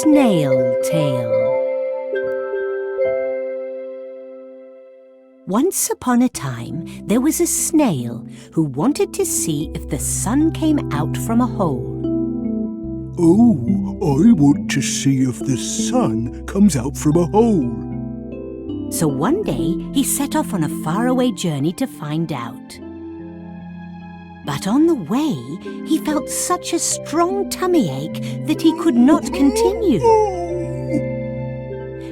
Snail Tale. Once upon a time, there was a snail who wanted to see if the sun came out from a hole. Oh, I want to see if the sun comes out from a hole. So one day, he set off on a faraway journey to find out. But on the way, he felt such a strong tummy ache that he could not continue.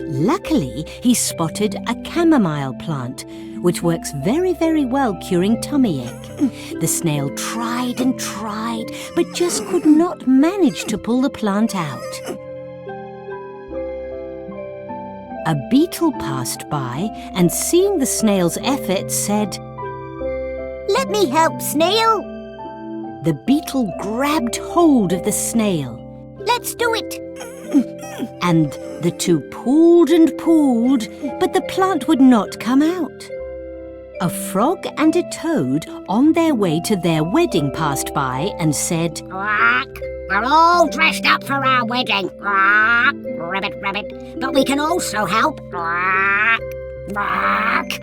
Luckily, he spotted a chamomile plant, which works very, very well curing tummy ache. The snail tried and tried, but just could not manage to pull the plant out. A beetle passed by and, seeing the snail's efforts, said, "Let me help, snail." The beetle grabbed hold of the snail. "Let's do it." And the two pulled and pulled, but the plant would not come out. A frog and a toad on their way to their wedding passed by and said, "Quack, we're all dressed up for our wedding. Quack, rabbit, rabbit, but we can also help. Quack, quack."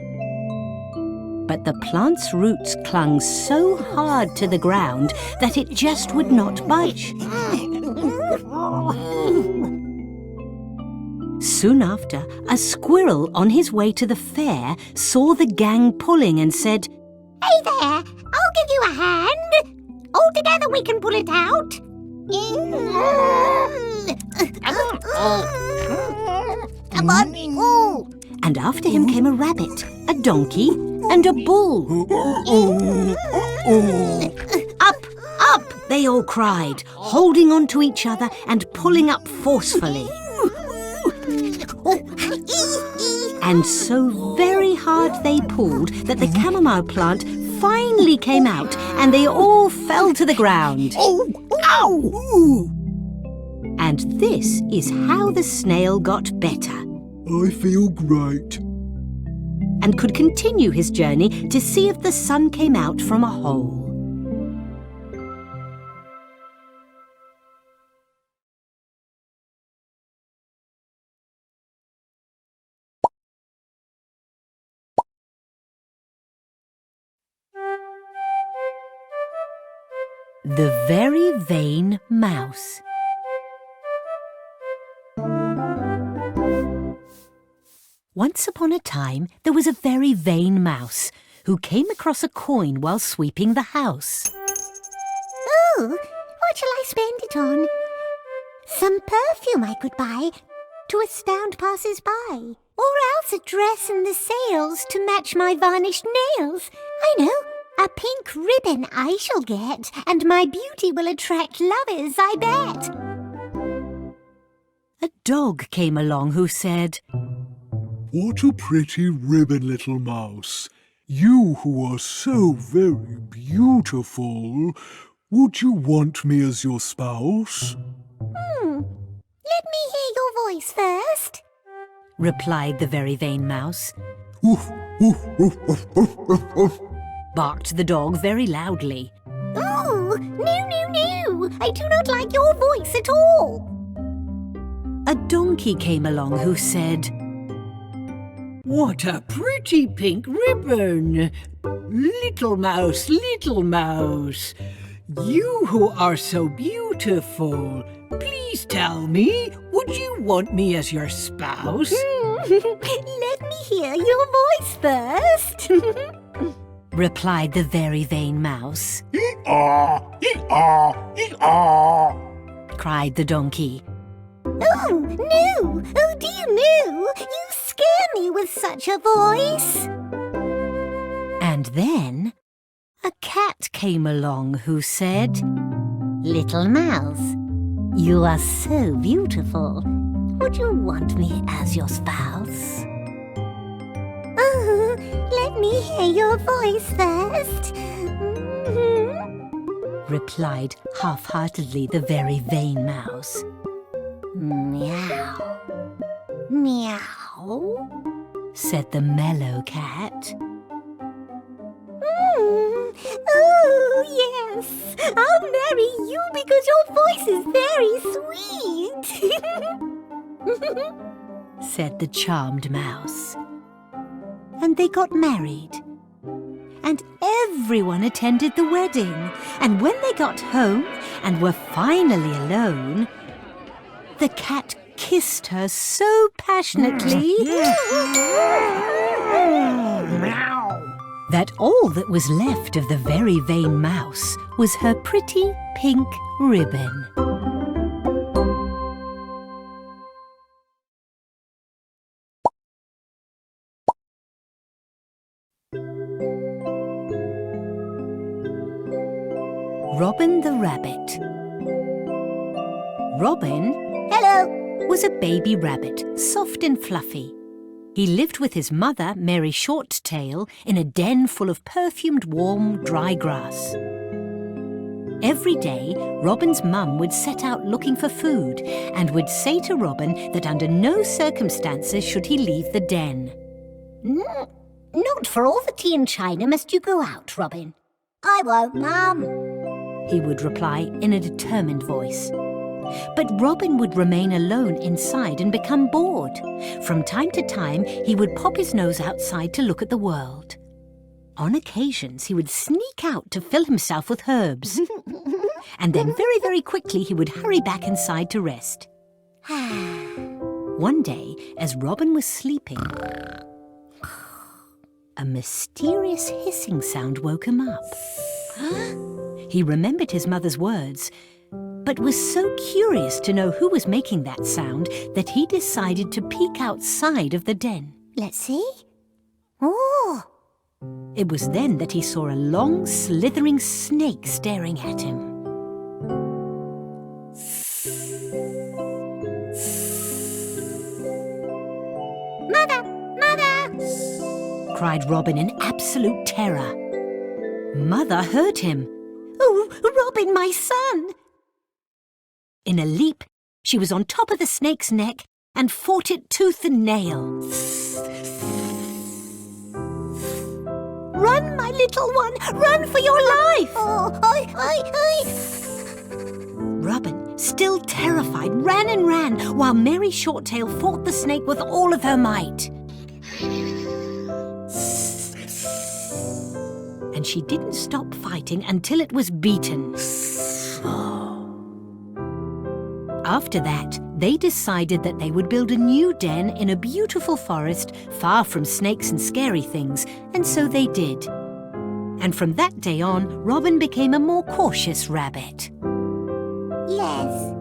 But the plant's roots clung so hard to the ground that it just would not budge. Soon after, a squirrel on his way to the fair saw the gang pulling and said, "Hey there, I'll give you a hand. All together we can pull it out." Come on. Ooh. And after him came a rabbit, a donkey, and a bull. "Up, up!" they all cried, holding on to each other and pulling up forcefully. And so very hard they pulled that the chamomile plant finally came out and they all fell to the ground. Ow! And this is how the snail got better I feel great. and could continue his journey to see if the sun came out from a hole. The Very Vain Mouse. Once upon a time, there was a very vain mouse who came across a coin while sweeping the house. Ooh, what shall I spend it on? Some perfume I could buy to astound passers-by. Or else a dress and the sails to match my varnished nails. I know, a pink ribbon I shall get, and my beauty will attract lovers, I bet. A dog came along who said, What a pretty ribbon, little mouse. You who are so very beautiful. Would you want me as your spouse? Let me hear your voice first. replied the Very Vain Mouse. Woof, woof, woof, woof, woof, woof, woof. Barked the dog very loudly. Oh, no, I do not like your voice at all. A donkey came along who said, What a pretty pink ribbon! Little mouse, you who are so beautiful, please tell me, would you want me as your spouse? Let me hear your voice first. replied the Very Vain Mouse. Ee-ah, ee-ah, ee-ah. Cried the donkey. Oh, no! Oh, dear, no! You scare me with such a voice. And then a cat came along who said, Little mouse, you are so beautiful. Would you want me as your spouse? Oh, let me hear your voice first. replied half-heartedly the Very Vain Mouse. Meow. Meow. Said the mellow cat. Oh, Yes, I'll marry you because your voice is very sweet. said the charmed mouse. And they got married. And everyone attended the wedding. And when they got home and were finally alone, the cat kissed her so passionately that all that was left of the very vain mouse was her pretty pink ribbon. Robin the Rabbit. Robin Hello. was a baby rabbit, soft and fluffy. He lived with his mother, Mary Shorttail, in a den full of perfumed, warm, dry grass. Every day, Robin's mum would set out looking for food and would say to Robin that under no circumstances should he leave the den. Not for all the tea and china must you go out, Robin. I won't, Mum. He would reply in a determined voice. But Robin would remain alone inside and become bored. From time to time, he would pop his nose outside to look at the world. On occasions, he would sneak out to fill himself with herbs. And then very, very quickly, he would hurry back inside to rest. One day, as Robin was sleeping, a mysterious hissing sound woke him up. He remembered his mother's words, but was so curious to know who was making that sound that he decided to peek outside of the den. Let's see. Oh, It was then that he saw a long, slithering snake staring at him. Mother! Mother! Cried Robin in absolute terror. Mother heard him. Oh, Robin, my son! In a leap, she was on top of the snake's neck and fought it tooth and nail. Run, my little one! Run for your life! Oh, Robin, still terrified, ran and ran while Mary Shorttail fought the snake with all of her might. And she didn't stop fighting until it was beaten. After that, they decided that they would build a new den in a beautiful forest far from snakes and scary things, and so they did. And from that day on, Robin became a more cautious rabbit. Yes.